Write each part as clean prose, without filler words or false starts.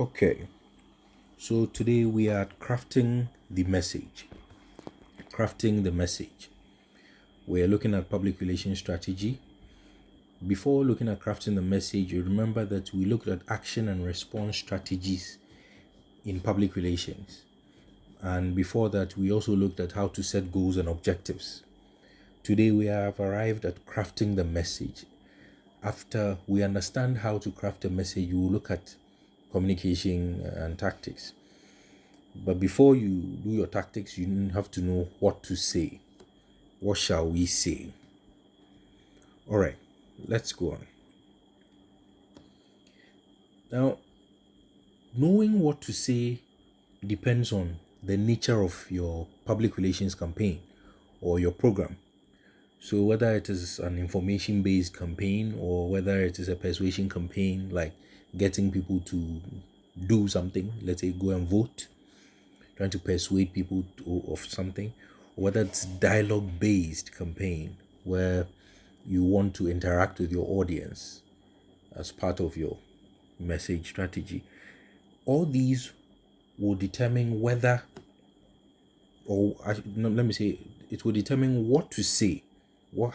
Okay, so today we are crafting the message. Crafting the message. We're looking at public relations strategy. Before looking at crafting the message, you remember that we looked at action and response strategies in public relations. And before that, we also looked at how to set goals and objectives. Today, we have arrived at crafting the message. After we understand how to craft a message, we will look at communication and tactics. But before you do your tactics, you have to know what to say. What shall we say? All right, let's go on. Now, knowing what to say depends on the nature of your public relations campaign or your program. So, whether it is an information based campaign or whether it is a persuasion campaign, like getting people to do something, let's say go and vote, trying to persuade people of something, or whether it's dialogue based campaign where you want to interact with your audience as part of your message strategy. All these will determine whether, no, let me say, it will determine what to say,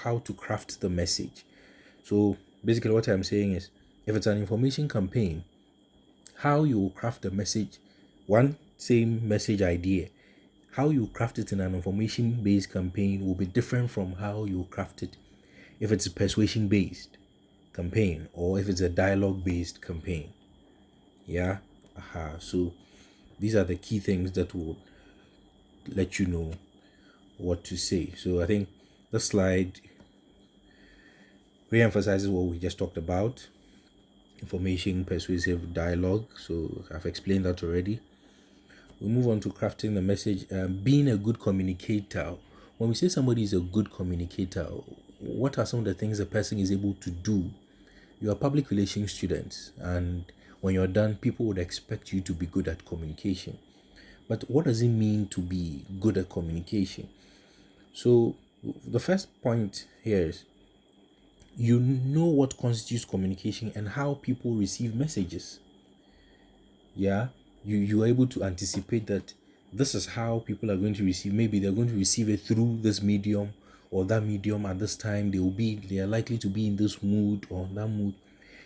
how to craft the message. So basically, what I'm saying is, if it's an information campaign, how you will craft the message, one same message idea, how you craft it in an information based campaign will be different from how you craft it if it's a persuasion based campaign or if it's a dialogue based campaign. Yeah. So these are the key things that will let you know what to say. So I think the slide re-emphasizes what we just talked about: information, persuasive, dialogue. So I've explained that already. We move on to crafting the message. Being a good communicator. When we say somebody is a good communicator, what are some of the things a person is able to do? You are public relations students, and when you're done, people would expect you to be good at communication. But what does it mean to be good at communication? So the first point here is you know what constitutes communication and how people receive messages. Yeah, you are able to anticipate that this is how people are going to receive. Maybe they're going to receive it through this medium or that medium at this time. They are likely to be in this mood or that mood.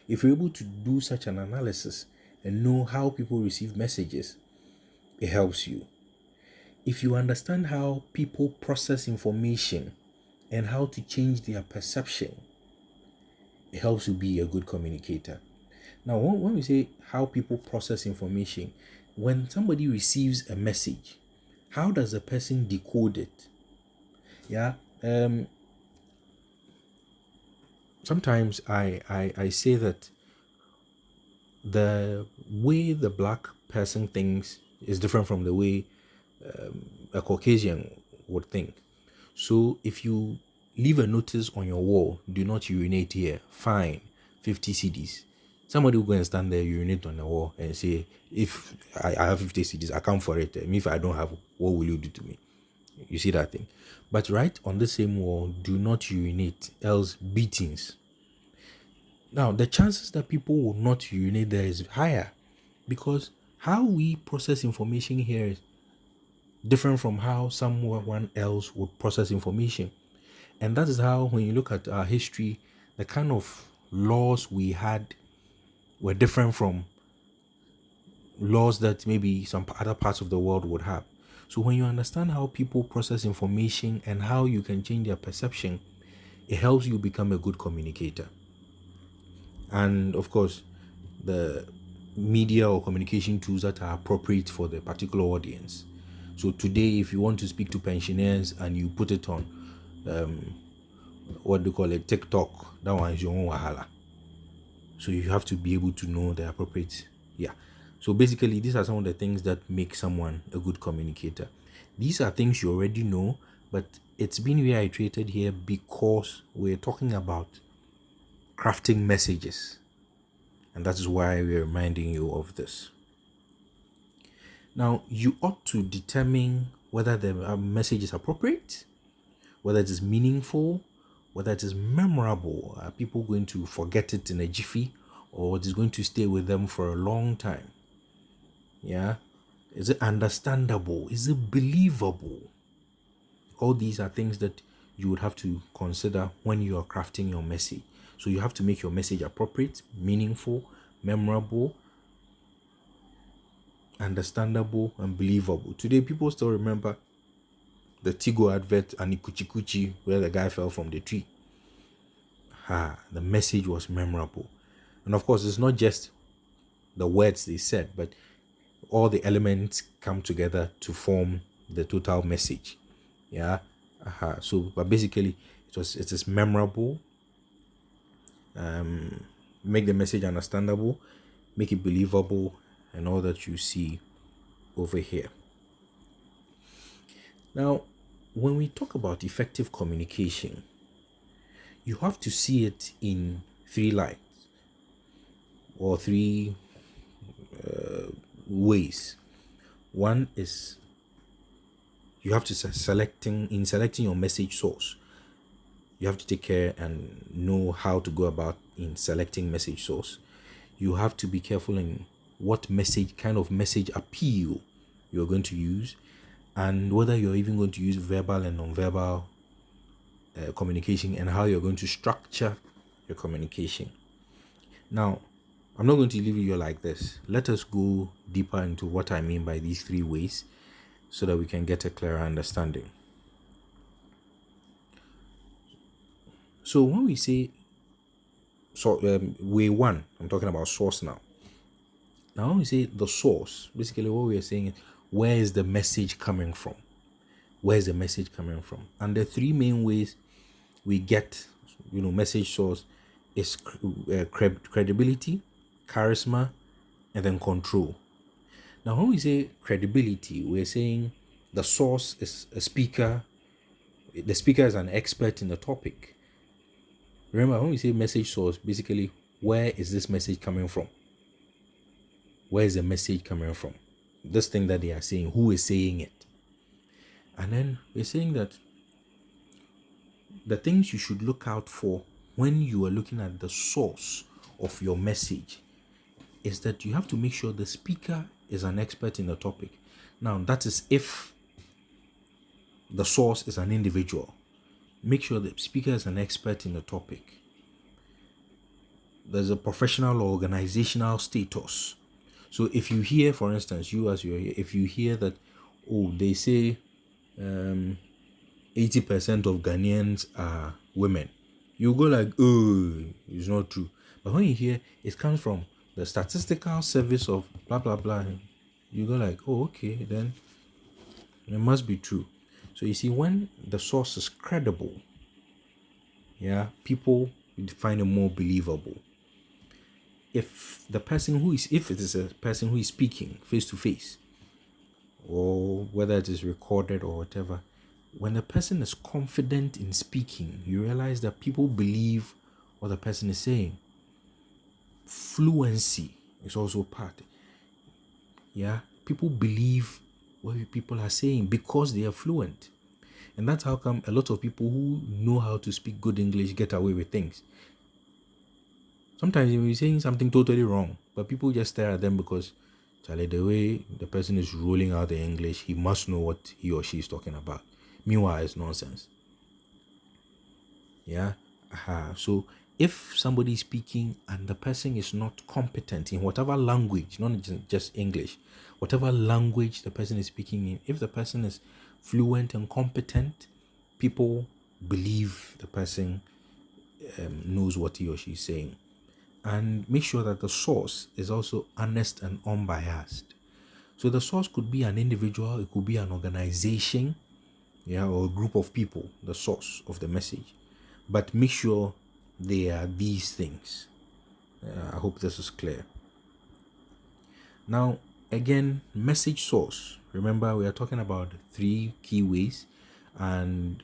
If you're able to do such an analysis and know how people receive messages, it helps you. If you understand how people process information and how to change their perception, it helps you be a good communicator. Now, when we say how people process information, when somebody receives a message, how does a person decode it? Yeah. Sometimes I say that the way the black person thinks is different from the way a Caucasian would think. So if you leave a notice on your wall, do not urinate here, fine, 50 CDs. Somebody will go and stand there, urinate on the wall and say, if I have 50 CDs, I come for it. If I don't have, what will you do to me? You see that thing? But right on the same wall, do not urinate, else beatings. Now, the chances that people will not urinate there is higher because how we process information here is different from how someone else would process information. And that is how, when you look at our history, the kind of laws we had were different from laws that maybe some other parts of the world would have. So when you understand how people process information and how you can change their perception, it helps you become a good communicator. And of course, the media or communication tools that are appropriate for the particular audience. So today, if you want to speak to pensioners and you put it on what do you call it, TikTok, that one is your own wahala. So you have to be able to know the appropriate. Yeah. So basically, these are some of the things that make someone a good communicator. These are things you already know, but it's been reiterated here because we're talking about crafting messages. And that is why we're reminding you of this. Now, you ought to determine whether the message is appropriate, whether it is meaningful, whether it is memorable. Are people going to forget it in a jiffy, or it is going to stay with them for a long time? Yeah. Is it understandable? Is it believable? All these are things that you would have to consider when you are crafting your message. So you have to make your message appropriate, meaningful, memorable, understandable, and believable. Today, people still remember the Tigo advert and the Kuchi Kuchi where the guy fell from the tree. The message was memorable. And of course, it's not just the words they said, but all the elements come together to form the total message. Yeah. So, but basically, it is memorable. Make the message understandable, make it believable, and all that you see over here. Now, when we talk about effective communication, you have to see it in three lights or three ways. One is you have to selecting your message source. You have to take care and know how to go about in selecting message source. You have to be careful in what kind of message appeal you're going to use, and whether you're even going to use verbal and non-verbal communication, and how you're going to structure your communication. Now, I'm not going to leave you like this. Let us go deeper into what I mean by these three ways so that we can get a clearer understanding. So when we say way one, I'm talking about source now. Now when we say the source, basically what we are saying is, where is the message coming from? Where is the message coming from? And the three main ways we get, message source is credibility, charisma, and then control. Now, when we say credibility, we're saying the source is a speaker. The speaker is an expert in the topic. Remember, when we say message source, basically, where is this message coming from? Where is the message coming from? This thing that they are saying, who is saying it? And then we're saying that the things you should look out for when you are looking at the source of your message is that you have to make sure the speaker is an expert in the topic. Now, that is if the source is an individual. Make sure the speaker is an expert in the topic. There's a professional or organizational status. So if you hear, for instance, if you hear that, they say 80% of Ghanaians are women, you go like, oh, it's not true. But when you hear it comes from the statistical service of blah blah blah, you go like, oh, okay, then it must be true. So you see, when the source is credible, people find it more believable. If it is a person who is speaking face to face, or whether it is recorded or whatever, when the person is confident in speaking, you realize that people believe what the person is saying. Fluency is also part. People believe what people are saying because they are fluent. And that's how come a lot of people who know how to speak good English get away with things. Sometimes you're saying something totally wrong, but people just stare at them because, Charlie, the way the person is rolling out the English, he must know what he or she is talking about. Meanwhile, it's nonsense. So if somebody is speaking and the person is not competent in whatever language, not just English, whatever language the person is speaking in, if the person is fluent and competent, people believe the person knows what he or she is saying. And make sure that the source is also honest and unbiased. So the source could be an individual, it could be an organization, or a group of people, the source of the message. But make sure they are these things. I hope this is clear. Now, again, message source. Remember, we are talking about three key ways, and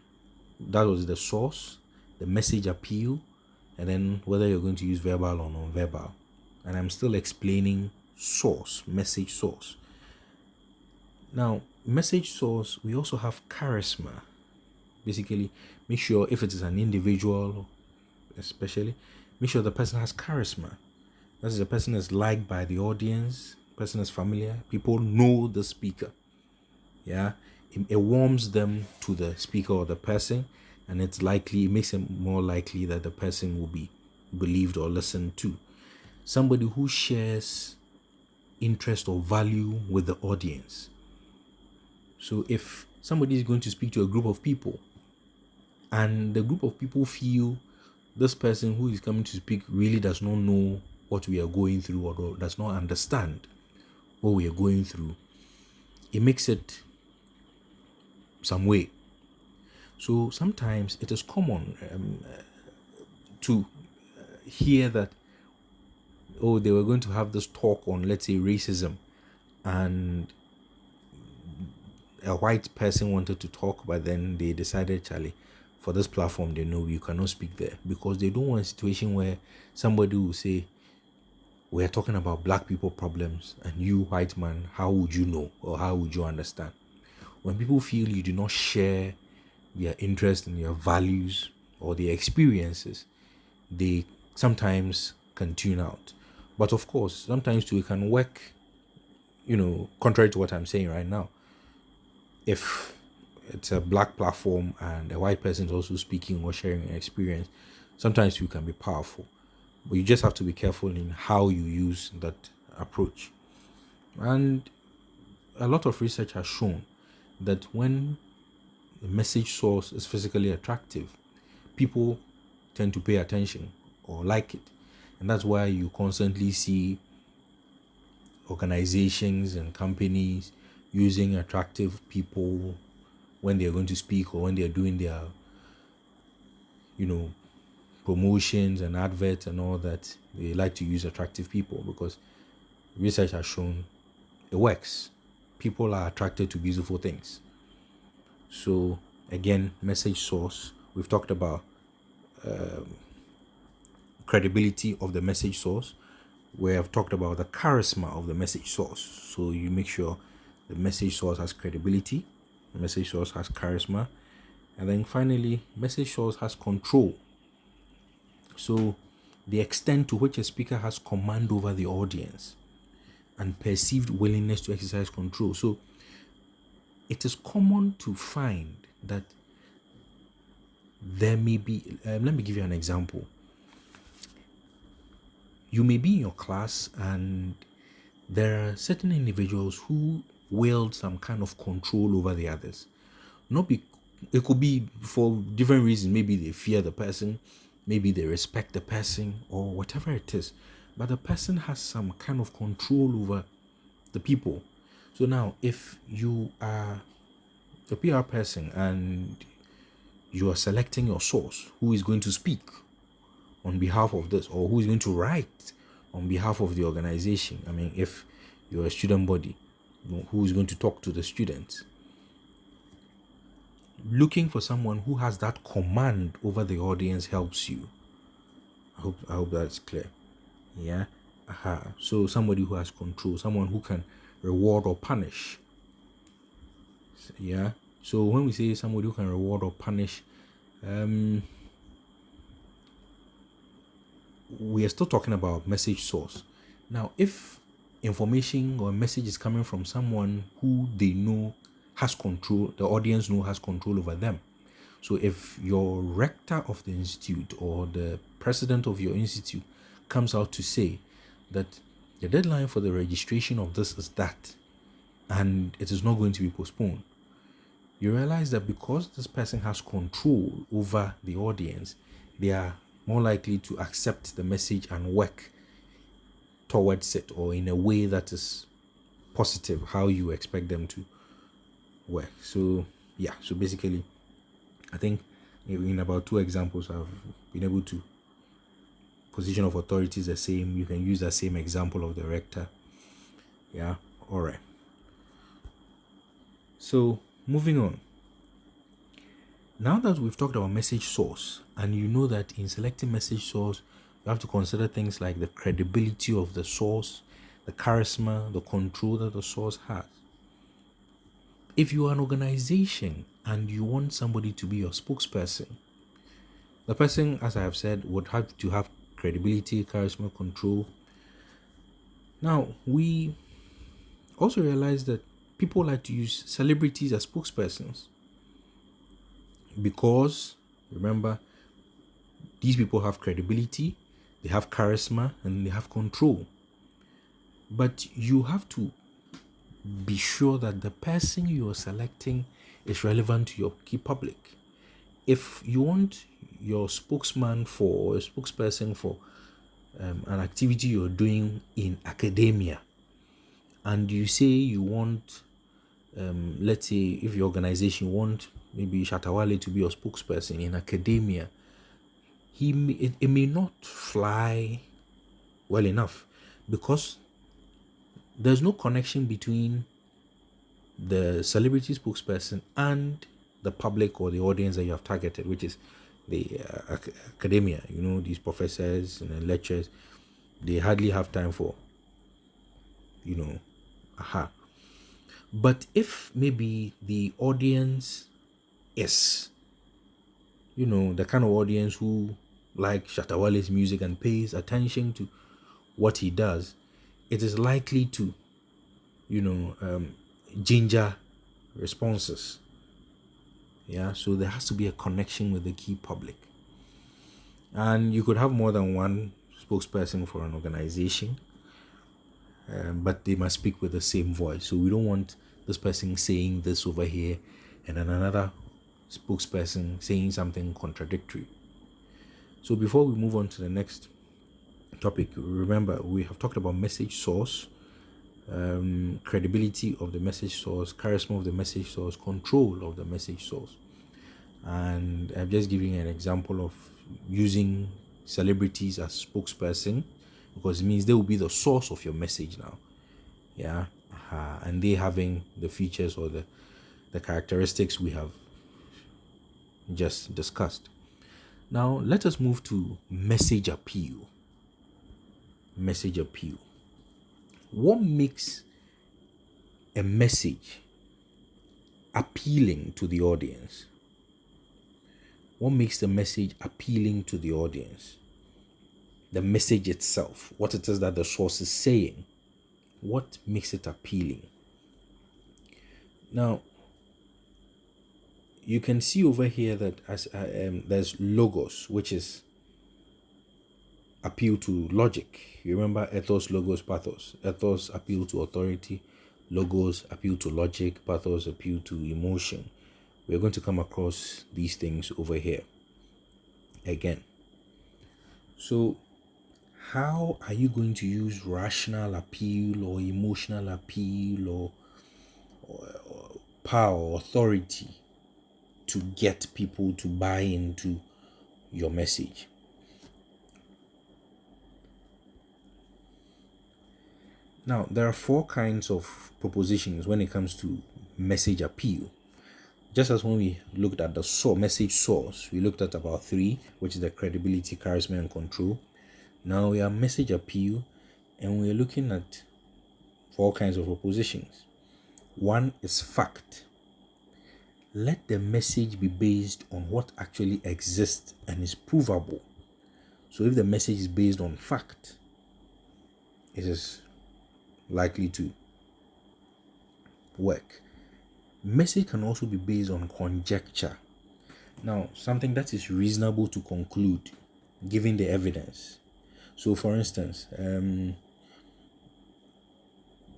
that was the source, the message appeal, and then whether you're going to use verbal or non-verbal. And I'm still explaining source, message source. Now, message source, we also have charisma. Basically, make sure if it is an individual, especially, make sure the person has charisma. That is, the person is liked by the audience, person is familiar. People know the speaker. Yeah, it warms them to the speaker or the person, and it makes it more likely that the person will be believed or listened to. Somebody who shares interest or value with the audience. So if somebody is going to speak to a group of people, and the group of people feel this person who is coming to speak really does not know what we are going through or does not understand what we are going through, it makes it some way. So sometimes it is common to hear that, oh, they were going to have this talk on, let's say, racism, and a white person wanted to talk, but then they decided, Charlie, for this platform, they know you cannot speak there, because they don't want a situation where somebody will say, we're talking about black people problems, and you, white man, how would you know or how would you understand? When people feel you do not share their interest and their values or their experiences, they sometimes can tune out. But of course, sometimes too, it can work, contrary to what I'm saying right now. If it's a black platform and a white person is also speaking or sharing an experience, sometimes you can be powerful. But you just have to be careful in how you use that approach. And a lot of research has shown that when the message source is physically attractive, people tend to pay attention or like it. And that's why you constantly see organizations and companies using attractive people when they're going to speak or when they're doing their, promotions and adverts and all that. They like to use attractive people because research has shown it works. People are attracted to beautiful things. So again, message source. We've talked about credibility of the message source. We have talked about the charisma of the message source. So you make sure the message source has credibility, the message source has charisma, and then finally, message source has control. So the extent to which a speaker has command over the audience and perceived willingness to exercise control. So it is common to find that there may be, let me give you an example. You may be in your class and there are certain individuals who wield some kind of control over the others. Not be, it could be for different reasons. Maybe they fear the person, maybe they respect the person, or whatever it is. But the person has some kind of control over the people. So now, if you are a PR person and you are selecting your source, who is going to speak on behalf of this, or who is going to write on behalf of the organization. I mean, if you're a student body, who is going to talk to the students? Looking for someone who has that command over the audience helps you. I hope that's clear. Yeah. So somebody who has control, someone who can reward or punish. Yeah. So when we say somebody who can reward or punish, we are still talking about message source. Now, if information or message is coming from someone who they know has control, the audience know has control over them. So if your rector of the institute or the president of your institute comes out to say that the deadline for the registration of this is that, and it is not going to be postponed, you realize that because this person has control over the audience, they are more likely to accept the message and work towards it, or in a way that is positive, how you expect them to work. So yeah, so basically I think in about 2 examples I've been able to position of authority is the same. You can use that same example of the rector. Yeah, all right. So moving on. Now that we've talked about message source, and you know that in selecting message source, you have to consider things like the credibility of the source, the charisma, the control that the source has. If you are an organization and you want somebody to be your spokesperson, the person, as I have said, would have to have credibility, charisma, control. Now, we Also realize that people like to use celebrities as spokespersons because, remember, these people have credibility, they have charisma, and they have control. But you have to be sure that the person you are selecting is relevant to your key public. If you want your spokesman for or a spokesperson for an activity you're doing in academia, and you say you want, let's say, if your organization want maybe Shatawale to be your spokesperson in academia, it may not fly well enough because there's no connection between the celebrity spokesperson and the public or the audience that you have targeted, which is the academia. These professors and lecturers, they hardly have time for, aha. But if maybe the audience is, the kind of audience who like Shatawale's music and pays attention to what he does, it is likely to, ginger responses. Yeah, so there has to be a connection with the key public. And you could have more than one spokesperson for an organization, but they must speak with the same voice. So we don't want this person saying this over here and then another spokesperson saying something contradictory. So before we move on to the next topic, remember we have talked about message source, credibility of the message source, charisma of the message source, control of the message source. And I'm just giving an example of using celebrities as spokesperson because it means they will be the source of your message now. Yeah. And they having the features or the characteristics we have just discussed. Now let us move to message appeal. Message appeal. What makes a message appealing to the audience? What makes the message appealing to the audience? The message itself, what it is that the source is saying. What makes it appealing? Now, you can see over here that as there's logos, which is appeal to logic. You remember ethos, logos, pathos. Ethos appeal to authority, logos appeal to logic, pathos appeal to emotion. We're going to come across these things over here again. So how are you going to use rational appeal or emotional appeal or power or authority to get people to buy into your message? Now, there are 4 kinds of propositions when it comes to message appeal. Just as when we looked at the message source, we looked at about 3, which is the credibility, charisma, and control. Now we have message appeal, and we're looking at 4 kinds of propositions. 1 is fact. Let the message be based on what actually exists and is provable. So if the message is based on fact, it is likely to work. Message can also be based on conjecture. Now, something that is reasonable to conclude given the evidence. So for instance,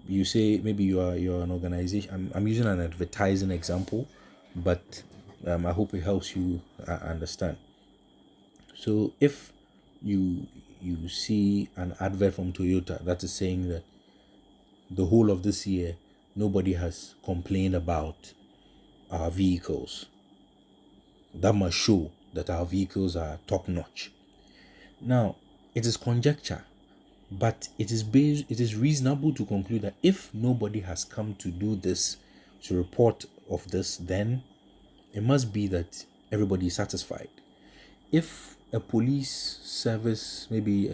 you say maybe you're an organization. I'm using an advertising example, but I hope it helps you understand. So if you see an advert from Toyota that is saying that the whole of this year nobody has complained about our vehicles, that must show that our vehicles are top notch. Now, it is conjecture, but it is reasonable to conclude that if nobody has come to do this, to report of this, then it must be that everybody is satisfied. If a police service, maybe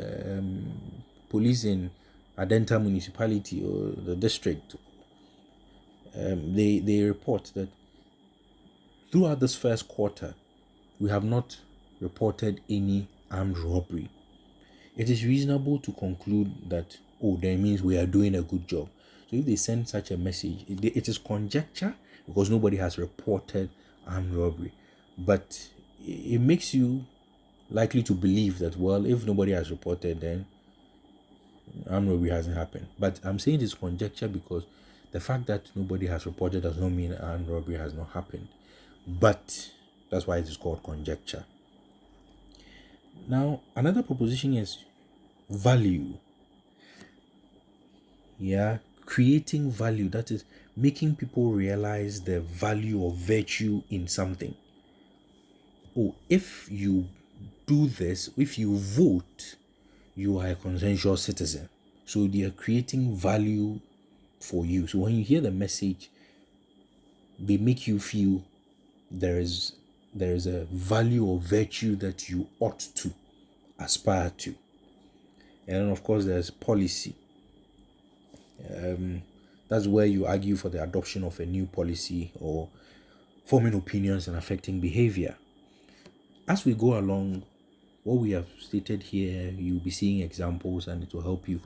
police in Adenta municipality or the district, they report that throughout this first quarter, we have not reported any armed robbery. It is reasonable to conclude that, that means we are doing a good job. So if they send such a message, it is conjecture because nobody has reported armed robbery. But it makes you likely to believe that, well, if nobody has reported, then armed robbery hasn't happened. But I'm saying it's conjecture because the fact that nobody has reported does not mean armed robbery has not happened. But that's why it is called conjecture. Now, another proposition is value. Yeah, creating value, that is making people realize the value or virtue in something. Oh, if you do this, if you vote, you are a conscientious citizen. So they are creating value for you. So when you hear the message, they make you feel there is a value or virtue that you ought to aspire to. And then of course there's policy. That's where you argue for the adoption of a new policy or forming opinions and affecting behavior. As we go along, what we have stated here, you'll be seeing examples and it will help you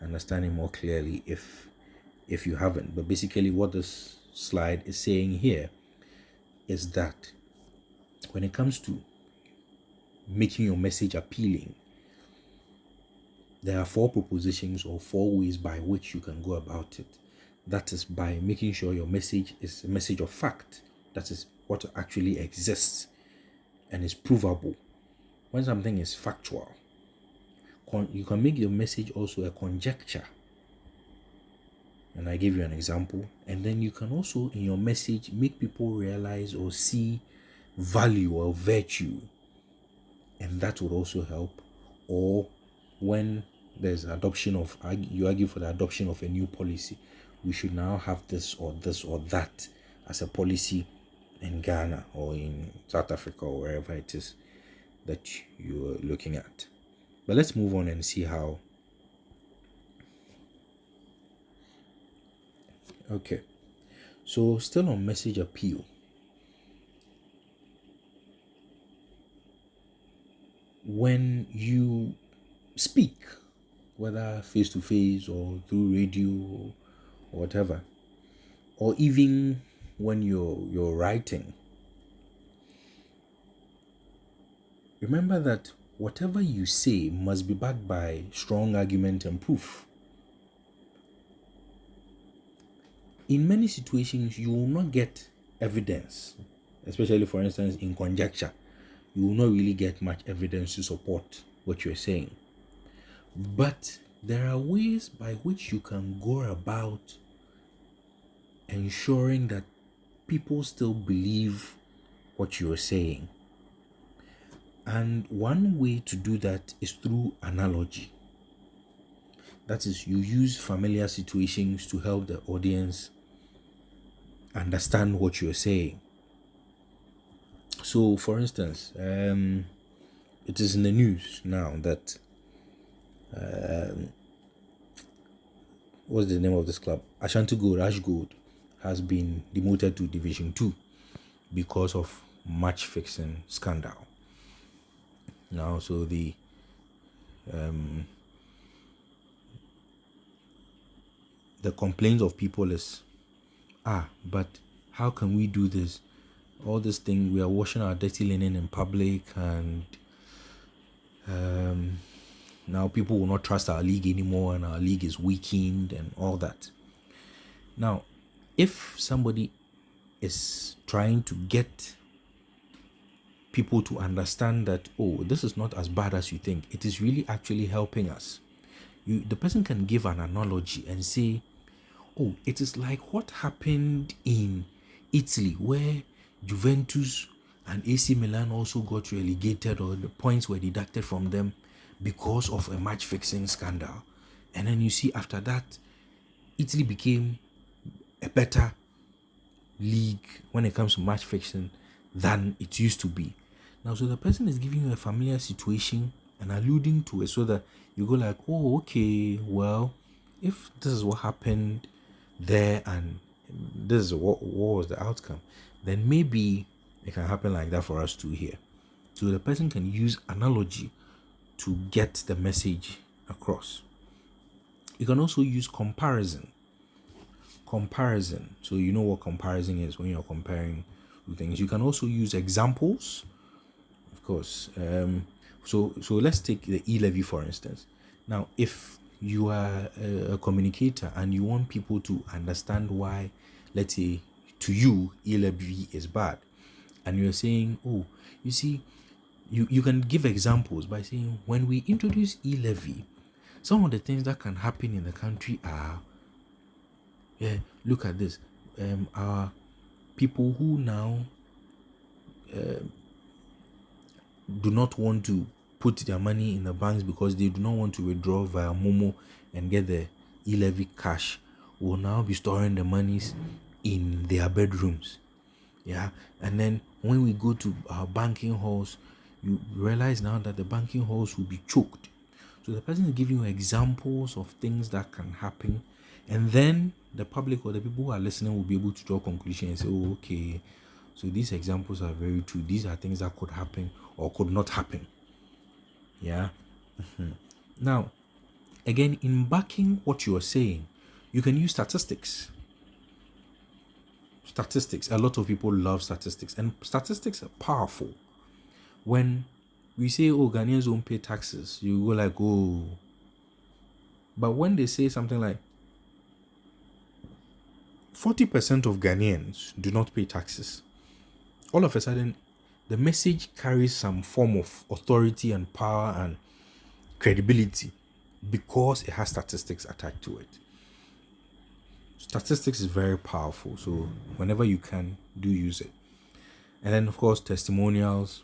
understand it more clearly if you haven't. But basically what this slide is saying here is that when it comes to making your message appealing, there are 4 propositions or 4 ways by which you can go about it. That is by making sure your message is a message of fact. That is what actually exists and is provable. When something is factual, you can make your message also a conjecture. And I give you an example. And then you can also, in your message, make people realize or see value or virtue. And that would also help. Or when there's adoption of, you argue for the adoption of a new policy, we should now have this or that as a policy in Ghana or in South Africa or wherever it is that you're looking at. But let's move on and see how. Okay, so still on message appeal. When you speak, whether face to face or through radio or whatever, or even when you're writing, remember that whatever you say must be backed by strong argument and proof. In many situations, you will not get evidence, especially for instance in conjecture. You will not really get much evidence to support what you're saying. But there are ways by which you can go about ensuring that people still believe what you're saying. And one way to do that is through analogy. That is, you use familiar situations to help the audience understand what you're saying. So, for instance, it is in the news now that what's the name of this club? Ashanti Gold, Ash Gold, has been demoted to Division 2 because of match fixing scandal. Now, so the complaints of people is, but how can we do this? All this thing, we are washing our dirty linen in public, and now people will not trust our league anymore, and our league is weakened and all that. Now, if somebody is trying to get people to understand that, oh, this is not as bad as you think, it is really actually helping us, the person can give an analogy and say, oh, it is like what happened in Italy where Juventus and AC Milan also got relegated, or the points were deducted from them because of a match fixing scandal. And then you see after that, Italy became a better league when it comes to match fixing than it used to be. Now, so the person is giving you a familiar situation and alluding to it so that you go like, oh, okay, well, if this is what happened there and this is what was the outcome, then maybe it can happen like that for us too here. So the person can use analogy to get the message across. You can also use comparison. Comparison. So you know what comparison is when you're comparing things. You can also use examples, of course. So let's take the e-levy for instance. Now, if you are a communicator and you want people to understand why, let's say, to you e-levy is bad, and you're saying, oh, you see, you can give examples by saying, when we introduce e-levy, some of the things that can happen in the country are, yeah, look at this. Our people who now do not want to put their money in the banks because they do not want to withdraw via Momo and get the e-levy cash will now be storing the monies in their bedrooms. Yeah. And then when we go to our banking halls, you realize now that the banking halls will be choked. So the person is giving you examples of things that can happen, and then the public or the people who are listening will be able to draw conclusions and say, oh, okay, so these examples are very true. These are things that could happen or could not happen. Yeah. Now, again, in backing what you are saying, you can use statistics. Statistics. A lot of people love statistics, and statistics are powerful. When we say, oh, Ghanaians don't pay taxes, you go like, oh. But when they say something like 40% of Ghanaians do not pay taxes, all of a sudden, the message carries some form of authority and power and credibility because it has statistics attached to it. Statistics is very powerful, so whenever you can, do use it. And then, of course, testimonials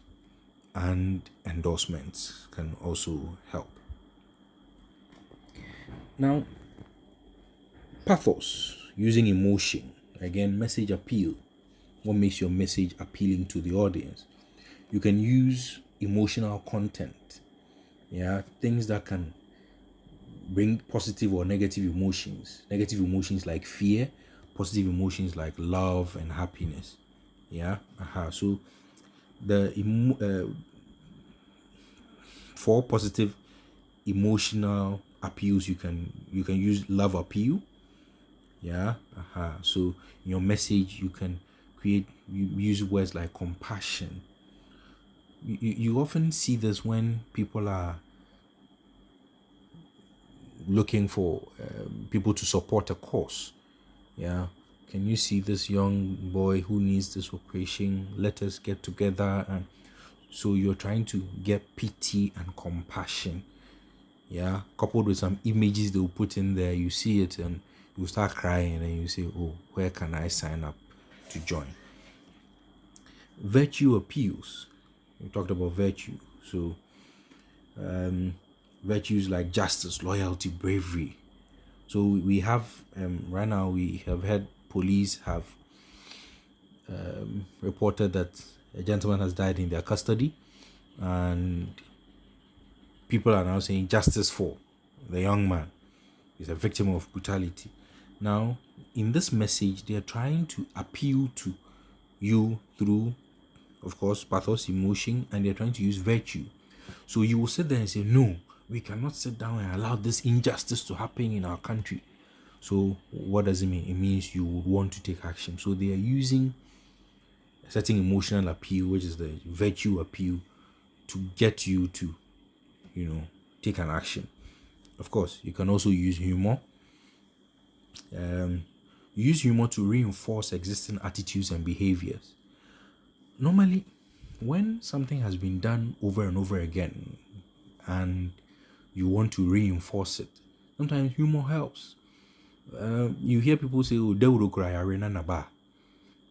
and endorsements can also help. Now, pathos, using emotion. Again, message appeal. What makes your message appealing to the audience? You can use emotional content. Yeah, things that can bring positive or negative emotions. Negative emotions like fear, positive emotions like love and happiness. Yeah. So the for positive emotional appeals, you can use love appeal. Yeah. So in your message, you can use words like compassion. You often see this when people are looking for people to support a cause. Yeah. Can you see this young boy who needs this operation? Let us get together. And so you're trying to get pity and compassion. Yeah. Coupled with some images they'll put in there. You see it and you start crying and then you say, oh, where can I sign up to join? Virtue appeals. We talked about virtue. So virtues like justice, loyalty, bravery. So we have right now we have had police have reported that a gentleman has died in their custody, and people are now saying justice for the young man. He's a victim of brutality. Now, in this message, they are trying to appeal to you through, of course, pathos, emotion, and they're trying to use virtue. So you will sit there and say, no, we cannot sit down and allow this injustice to happen in our country. So what does it mean? It means you would want to take action. So they are using a certain emotional appeal, which is the virtue appeal, to get you to, take an action. Of course, you can also use humor. Use humor to reinforce existing attitudes and behaviors. Normally, when something has been done over and over again and you want to reinforce it, sometimes humor helps. You hear people say, oh, Deuro cry arena naba.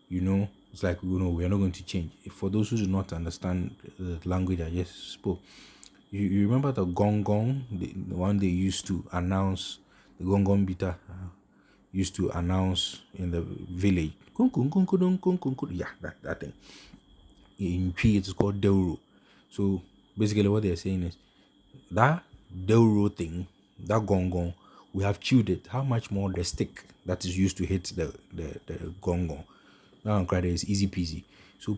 It's like, we are not going to change. For those who do not understand the language I just spoke, you remember the gong gong, the one they used to announce, the gong gong bita used to announce in the village. Yeah, that thing. In Tree, it's called Deuro. So basically, what they're saying is that Deuro thing, that gong gong, we have chewed it. How much more the stick that is used to hit the gong gong? Now on credit is easy peasy. So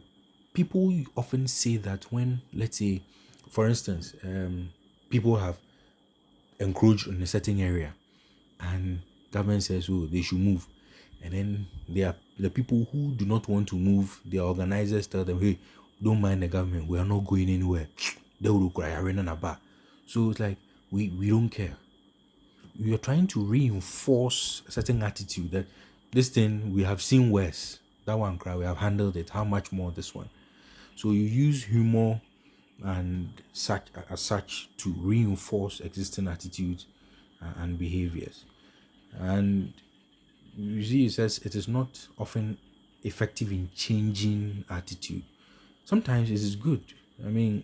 people often say that when, let's say, for instance, people have encroached in a certain area and government says, oh, they should move. And then there are the people who do not want to move. The organizers tell them, hey, don't mind the government, we are not going anywhere. They will cry arena na bar. So it's like we don't care. We are trying to reinforce a certain attitude that this thing we have seen worse. That one cry, we have handled it. How much more this one? So you use humor and such as such to reinforce existing attitudes and behaviors. And you see, it says it is not often effective in changing attitude. Sometimes it is good. I mean,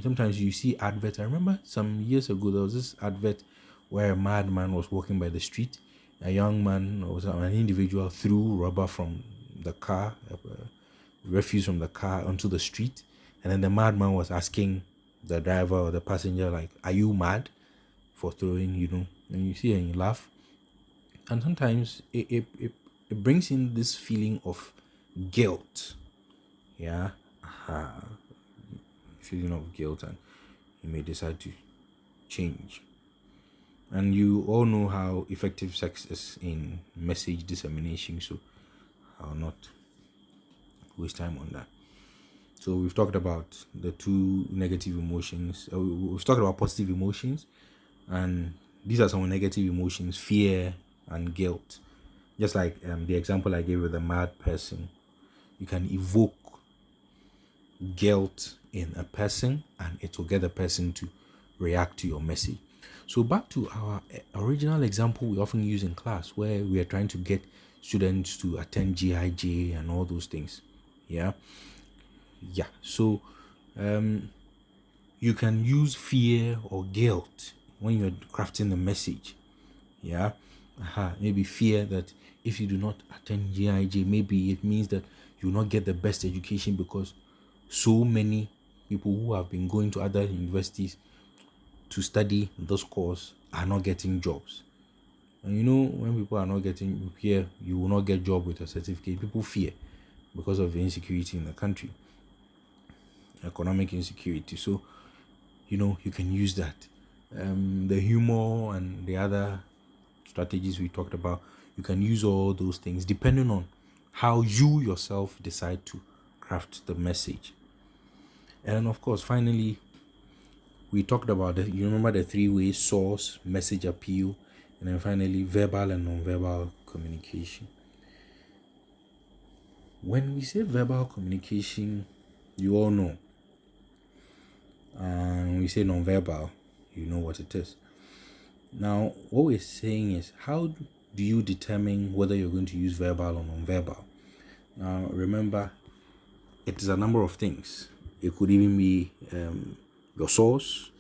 sometimes you see adverts. I remember some years ago there was this advert where a madman was walking by the street. A young man or an individual threw rubber from the car, refuse from the car onto the street, and then the madman was asking the driver or the passenger, like, "Are you mad for throwing?" And you see and you laugh. And sometimes it brings in this feeling of guilt. Yeah. Feeling of guilt, and you may decide to change. And you all know how effective sex is in message dissemination, so I'll not waste time on that. So we've talked about the two negative emotions. We've talked about positive emotions, and these are some negative emotions: fear and guilt. Just like the example I gave with the mad person, you can evoke guilt in a person, and it will get the person to react to your message. So back to our original example we often use in class, where we are trying to get students to attend GIJ and all those things. Yeah. So you can use fear or guilt when you're crafting the message. Yeah. Maybe fear that if you do not attend GIJ, maybe it means that you will not get the best education because so many people who have been going to other universities to study this course are not getting jobs. And when people are not getting here, you will not get job with a certificate. People fear because of the insecurity in the country, economic insecurity. So you can use that. The humor and the other strategies we talked about, you can use all those things depending on how you yourself decide to craft the message. And of course, finally, we talked about you remember the three ways: source, message appeal, and then finally verbal and non-verbal communication. When we say verbal communication, you all know, and when we say non-verbal, you know what it is. Now what we're saying is, how do you determine whether you're going to use verbal or non-verbal? Now remember, it is a number of things. It could even be your source,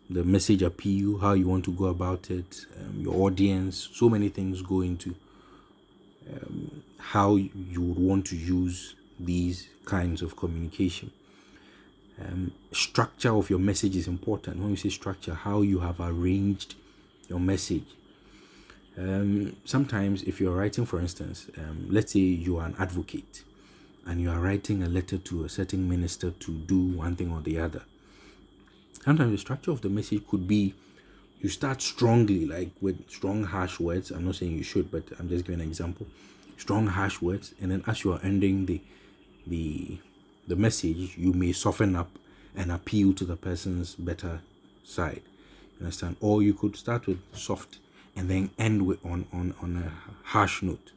the message appeal, how you want to go about it, your audience. So many things go into how you would want to use these kinds of communication. Structure of your message is important. When we say structure, how you have arranged your message. Sometimes if you're writing, for instance, let's say you are an advocate and you are writing a letter to a certain minister to do one thing or the other. Sometimes the structure of the message could be, you start strongly, like with strong, harsh words. I'm not saying you should, but I'm just giving an example. Strong, harsh words, and then as you are ending the message, you may soften up and appeal to the person's better side. You understand? Or you could start with soft and then end with on a harsh note.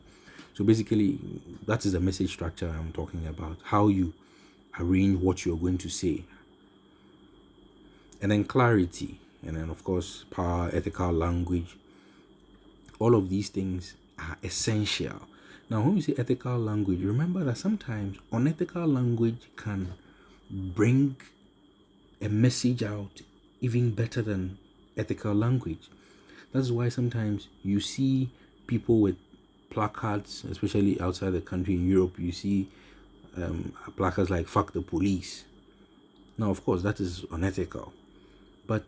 So basically, that is the message structure I'm talking about. How you arrange what you're going to say. And then clarity, and then of course power, ethical language. All of these things are essential. Now when we say ethical language, remember that sometimes unethical language can bring a message out even better than ethical language. That's why sometimes you see people with placards, especially outside the country. In Europe, you see placards like "fuck the police." Now of course that is unethical, but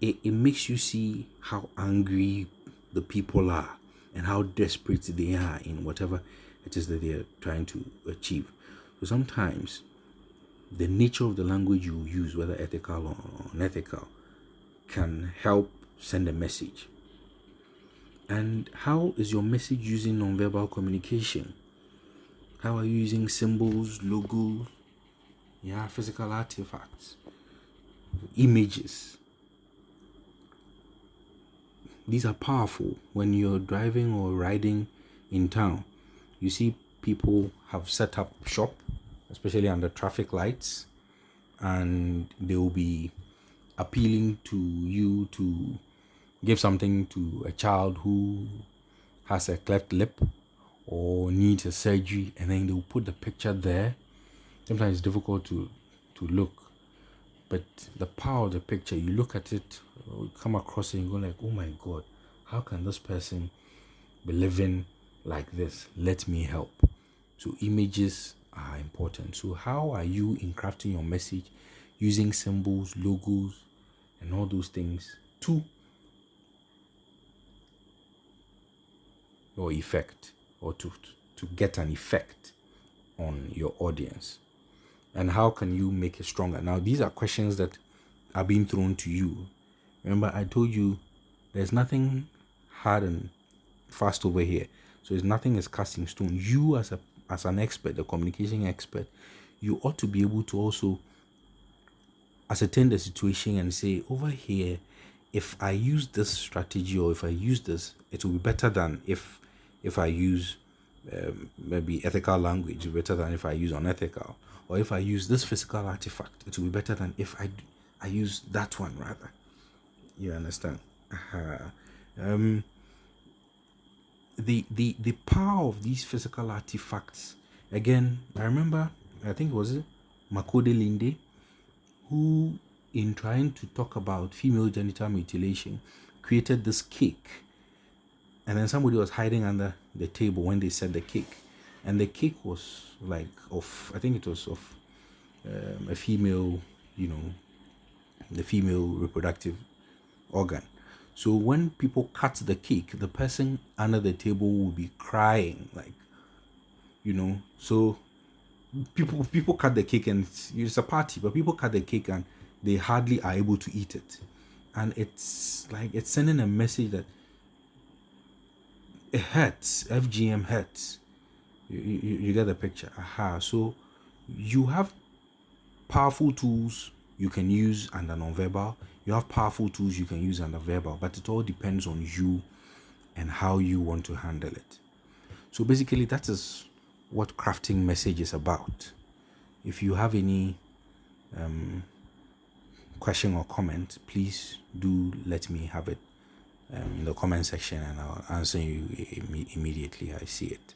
it makes you see how angry the people are and how desperate they are in whatever it is that they are trying to achieve. So sometimes the nature of the language you use, whether ethical or unethical, can help send a message. And how is your message using nonverbal communication? How are you using symbols, logos, physical artifacts, images? These are powerful. When you're driving or riding in town, you see people have set up shop, especially under traffic lights, and they will be appealing to you to give something to a child who has a cleft lip or needs a surgery, and then they'll put the picture there. Sometimes it's difficult to look, but the power of the picture, you look at it, come across it, and go like, oh my God, how can this person be living like this? Let me help. So images are important. So how are you in crafting your message using symbols, logos, and all those things to your effect, or to get an effect on your audience? And how can you make it stronger? Now, these are questions that are being thrown to you. Remember, I told you there's nothing hard and fast over here. So it's nothing is cast in stone. You as an expert, a communication expert, you ought to be able to also ascertain the situation and say, over here, if I use this strategy, or if I use this, it will be better than if I use maybe ethical language, better than if I use unethical, or if I use this physical artifact, it will be better than if I use that one rather. You understand? The power of these physical artifacts. Again, I remember, I think it was Makode Linde, who, in trying to talk about female genital mutilation, created this cake. And then somebody was hiding under the table when they said the cake. And the cake was like I think it was of a female, the female reproductive organ. So when people cut the cake, the person under the table will be crying, like, so people cut the cake, and it's a party, but people cut the cake and they hardly are able to eat it. And it's like it's sending a message that it hurts. FGM hurts. You get the picture. So you have powerful tools you can use under nonverbal. You have powerful tools you can use under verbal, but it all depends on you and how you want to handle it. So basically, that is what crafting message is about. If you have any question or comment, please do let me have it in the comment section, and I'll answer you immediately I see it.